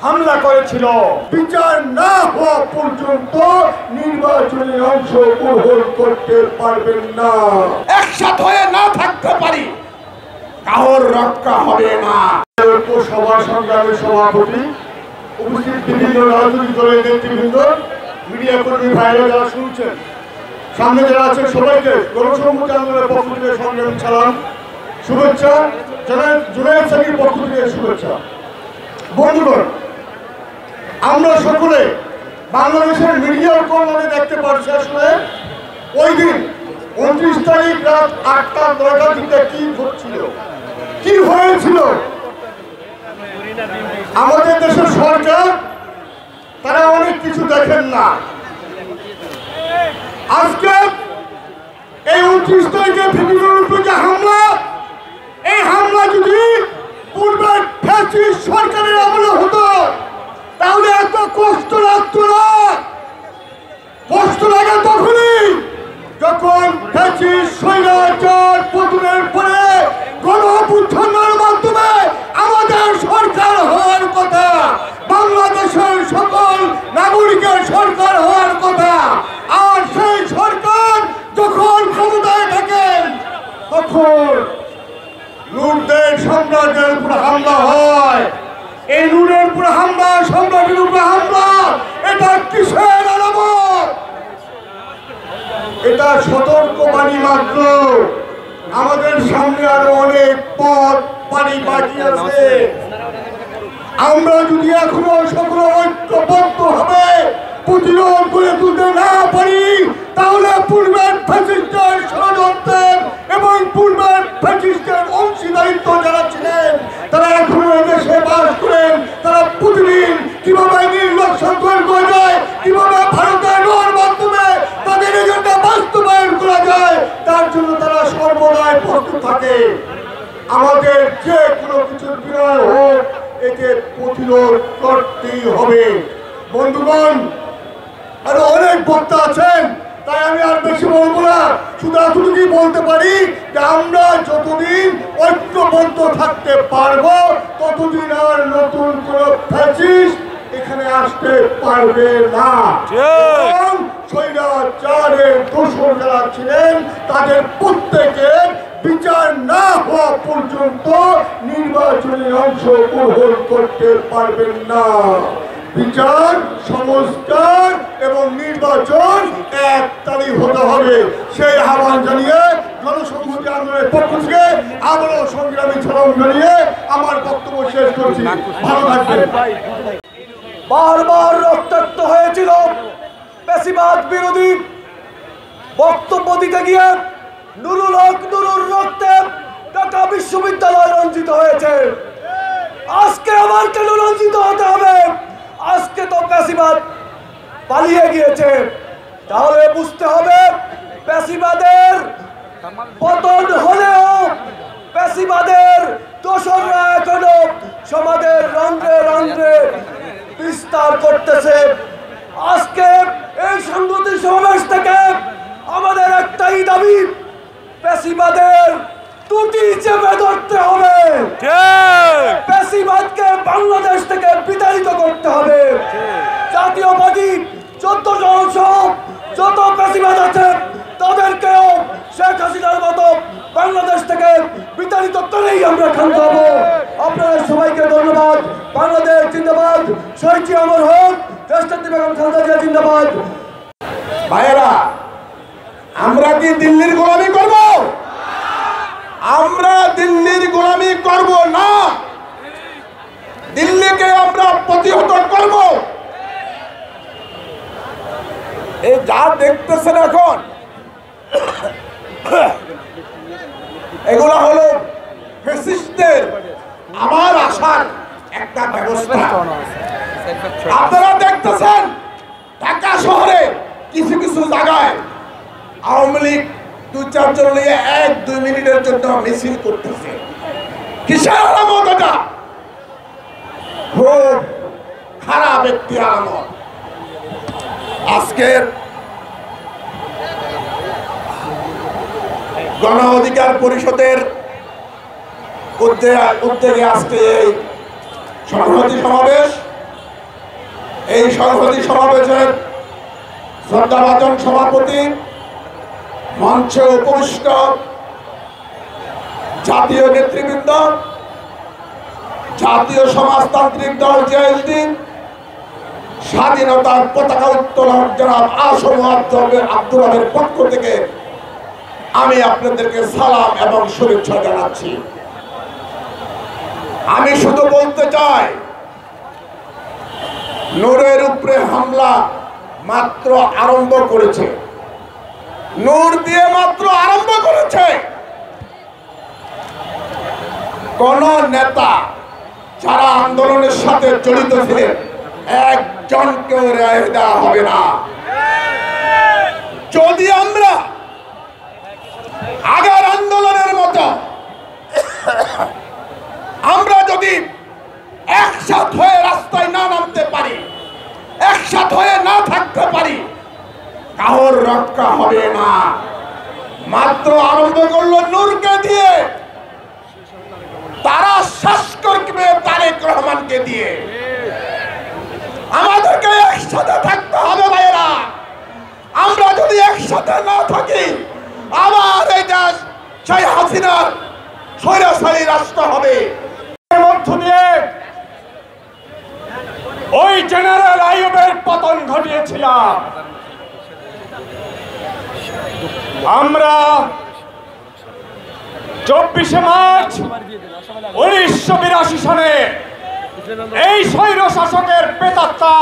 হামলা করেছিল। বিচার না হওয়া পর্যন্ত নির্বাচনে অংশগ্রহণ করতে পারবেন না। একসাথে হয়ে না থাকতে পারি, কারোর রক্ষা হবে না। সভা সংগ্রামের সভাপতি, উপস্থিত বিভিন্ন রাজনৈতিক দলের নেতৃবৃন্দ, মিডিয়া কর্মী ভাইরা যারা শুনছেন, সামনে যারা আছেন সবাইকে গণসংহতি আন্দোলনের পক্ষ থেকে সংগ্রামী সালাম, শুভেচ্ছা। জুনায়েদ সাকির পক্ষ থেকে শুভেচ্ছা। বন্ধুগণ, আমরা সকলে বাংলাদেশের মিডিয়ার কল্যাণে দেখতে পাচ্ছি আসলে ওই দিন 29 তারিখ রাত 8টা 9টার দিকে কি ঘটছিল, কি হয়েছিল। আমাদের দেশের সরকার তারা অনেক কিছু দেখেন না। আজকে এই 29 তারিখে বিভিন্ন রূপে যে হামলা, এই হামলা যদি পূর্বের ফ্যাসিস্ট সরকারের আমলে হতো তাহলে এত কষ্ট লাগতো না। কষ্ট লাগে তখনই যখন ফ্যাসিস্ট স্বৈরাচার পতনের পরে গণঅভ্যুত্থানের মাধ্যমে আমাদের সরকার হওয়ার কথা, বাংলাদেশের সকল নাগরিকের সরকার হওয়ার কথা। আর সেই সরকার যখন ক্ষমতায় থাকেন তখন লুটদের সম্রাটের উপর হামলা হয়। এই লুটের উপর হামলা, সম্রাটের উপর হামলা, এটা কিসের আলামত? এটা সতর্কবাণী মাত্র। আমাদের সামনে আরো অনেক পথ পাড়ি বাকি আছে। আমরা যদি এখনো সকল ঐক্যবদ্ধ হবে প্রতিরোধ করে তুলতে না পারি, তাহলে পূর্বের ফ্যাসিস্টের ষড়যন্ত্রের এবং পূর্বের ফ্যাসিস্টের অংশীদারিত্ব যারা ছিলেন, তারা এখনো দেশে বাস করেন, তারা প্রতিদিন কিভাবে নির্লক্ষ্য করা যায়, কিভাবে ভারতের ঋণের মাধ্যমে তাদের এজেন্ডা বাস্তবায়ন করা যায়, তার জন্য তারা সর্বদাই প্রস্তুত থাকে। আমাদের যে কোনো কিছুর বিনয় হোক, একে প্রতিরোধ করতেই হবে। বন্ধুগণ, আরো অনেক বক্তা আছেন, তাই আমি আর বেশি বলবো না। শুধু এতটুকুই বলতে পারি যে আমরা যতদিন ঐক্যবদ্ধ থাকতে পারবো ততদিন আর নতুন কোন ফ্যাসিস্ট এখানে আসতে পারবে না। স্বৈরাচারের দোষর যারা ছিলেন তাদের প্রত্যেকের বিচার না হওয়া পর্যন্ত নির্বাচনে অংশগ্রহণ করতে পারবেন না। বিচার, সংস্কার এবং নির্বাচন এক তারিখ হতে হবে, সেই আহ্বান জানিয়ে জনসংহতি আন্দোলনের পক্ষ থেকে আবারও সংগ্রামী সালাম জানিয়ে আমার বক্তব্য শেষ করছি। ভালো থাকবেন। বারবার রক্তাক্ত হয়েছিল পেশিবাদ বিরোধী বক্তব্য দিতে গিয়ে নুরুল হক নুরুর রক্তে ঢাকা বিশ্ববিদ্যালয় রঞ্জিত হয়েছে। আজকে আবার কেন রঞ্জিত হতে হবে? আজকে তো পেশিবাদ পালিয়ে গিয়েছে। তাহলে বুঝতে হবে পেশিবাদের পতন হলেও পেশিবাদের দোসররা এখনো সমাজের রন্ধ্রে রন্ধ্রে বিস্তার করতেছে। আজকে এই সংহতি সমাবেশ থেকে আমাদের একটাই দাবি, পেশিবাদের টুটি চেপে ধরতে হবে। পেশিবাদকে বাংলাদেশ থেকে বিতাড়িত করতে হবে। জাতীয় পার্টি 14 জন সহ যত পেশিবাদ আছে তাদেরকেও শেখ হাসিনার মতো বাংলাদেশ থেকে বিতাড়িত করেই আমরা ক্ষান্ত হব। আপনাদের সবাইকে ধন্যবাদ। বাংলাদেশ জিন্দাবাদ, শহীদ অমর হোক, দেশনেত্রী বেগম খালেদা জিয়া জিন্দাবাদ। ভাইয়েরা, আমরা কি দিল্লির গোলামি করব? আমরা দিল্লির গোলামি করব না। দিল্লিকে আমরা প্রতিহত করব। এই যা দেখতেছেন এখন, এগুলা হলো ফ্যাসিস্টদের আবার আসার একটা ব্যবস্থা। আপনারা দেখতেছেন ঢাকা শহরে কিছু কিছু জায়গায় আওয়ামী লীগ 2-4 জন নিয়ে 1-2 মিনিটের জন্য মিছিল করতেছে। কিসের আলামত এটা? খুব খারাপ একটি আলামত। আজকের গণ অধিকার পরিষদের উদ্যোগে আজকে এই সংহতি সমাবেশ, এই সংহতি সমাবেশের শ্রদ্ধাভাজন সভাপতি, মঞ্চে উপবিষ্ট জাতীয় নেতৃবৃন্দ, জাতীয় সমাজতান্ত্রিক দল জেএসডি, স্বাধীনতার পতাকা উত্তোলন জনাব আসম আব্দুর রবের পক্ষ থেকে আমি আপনাদেরকে সালাম এবং শুভেচ্ছা জানাচ্ছি। আমি শুধু বলতে চাই, নূরের উপরে হামলা মাত্র আরম্ভ করেছে, নূর দিয়ে মাত্র আরম্ভ করেছে। কোন নেতা যারা আন্দোলনের সাথে জড়িত ছিলেন একজনকেও রেহাই দেওয়া হবে না। যদি আমরা আগের আন্দোলনের মতো আমরা যদি একসাথ হয়ে রাস্তায় না নামতে পারি, একসাথ হয়ে না থাকতে পারি, কারোর রক্ষা হবে না। মাত্র আরম্ভ করলো নূরকে দিয়ে, তারা শেষ করবে তারেক রহমানকে দিয়ে। আমাদেরকে একসাথে থাকতে হবে ভাইয়েরা। আমরা যদি একসাথে না থাকি, আবার এই দেশ সেই হাসিনার স্বৈরাচারী রাষ্ট্র হবে। মধ্য দিয়ে ওই জেনারেল আইয়ুবের পতন ঘটিয়েছিলাম। আমরা 24শে মার্চ 1982 সনে এই স্বৈর শাসকের প্রেতাত্মা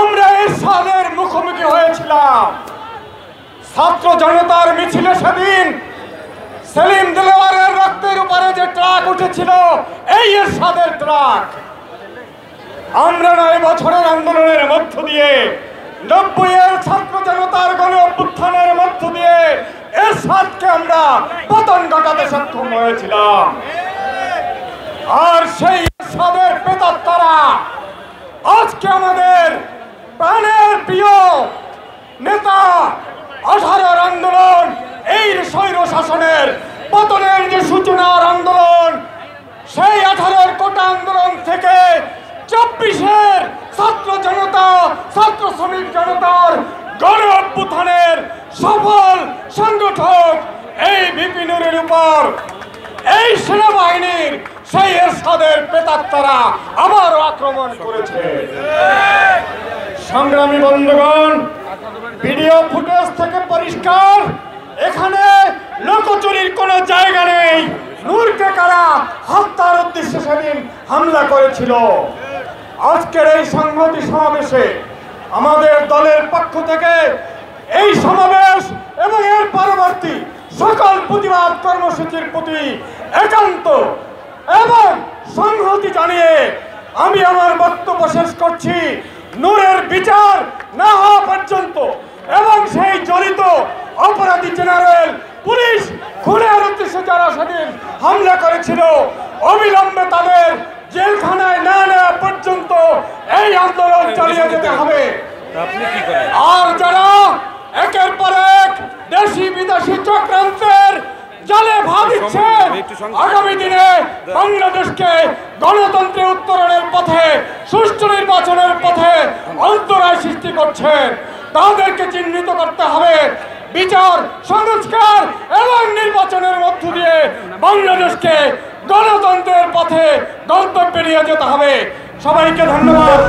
আমরা এরশাদের মুখোমুখি হয়েছিলাম। ছাত্র জনতার মিছিলে সেদিন সেলিম দেলোয়ারের রক্তের উপরে যে ট্রাক উঠেছিল, এই এরশাদের ট্রাক। আমরা 9 বছরের আন্দোলনের মধ্য দিয়ে, 90-এর ছাত্র জনতার গণ অভ্যুত্থানের মধ্য দিয়ে এরশাদকে আমরা পতন ঘটাতে সক্ষম হয়েছিলাম। আর সেই এরশাদের প্রেতাত্মারা আজকে আমাদের প্রাণের প্রিয় নেতা 18-র আন্দোলন, এই স্বৈর শাসনের পতনের যে সূচনার আন্দোলন, সেই 18-র কোটা আন্দোলন থেকে 24-এর ছাত্র জনতা, ছাত্র শ্রমিক জনতার গণ অভ্যুত্থানের সফল সংগঠক এই ভিপি নূরের উপর এই সেনাবাহিনীর সেই এরশাদের প্রেতাত্মারা আবারও আক্রমণ করেছে। সংগ্রামী বন্ধুগণ, ভিডিও ফুটেজ থেকে পরিষ্কার, এখানে লোকচুরির কোনো জায়গা নেই। নূরকে কারা হত্যার উদ্দেশ্যে সেদিন হামলা করেছিল। আজকের এই সংহতি সমাবেশে আমাদের দলের পক্ষ থেকে এই সমাবেশ এবং এর পরবর্তী সকল প্রতিবাদ কর্মসূচির প্রতি একান্ত এবং সংহতি জানিয়ে আমি আমার বক্তব্য শেষ করছি। নূরের বিচার না হওয়া পর্যন্ত এবং সেই জড়িত অপরাধী জেনারেল পুলিশ খুনের উদ্দেশ্যে যারা সেদিন হামলা করেছিল, অবিলম্বে তাদের জেলখানায় না নেওয়া পর্যন্ত এই আন্দোলন চালিয়ে যেতে হবে। আর যারা একের পর এক দেশি বিদেশি চক্রান্তের জালে ভাগ দিচ্ছে, আগামী দিনে বাংলাদেশকে গণতন্ত্রে উত্তরণের পথে, সুষ্ঠু নির্বাচনের পথে অন্তরায় সৃষ্টি করছেন, তাদেরকে চিহ্নিত করতে হবে। বিচার, সংস্কার এবং নির্বাচনের মধ্য দিয়ে বাংলাদেশকে গণতন্ত্রের পথে গন্তব্যে নিয়ে যেতে হবে। সবাইকে ধন্যবাদ।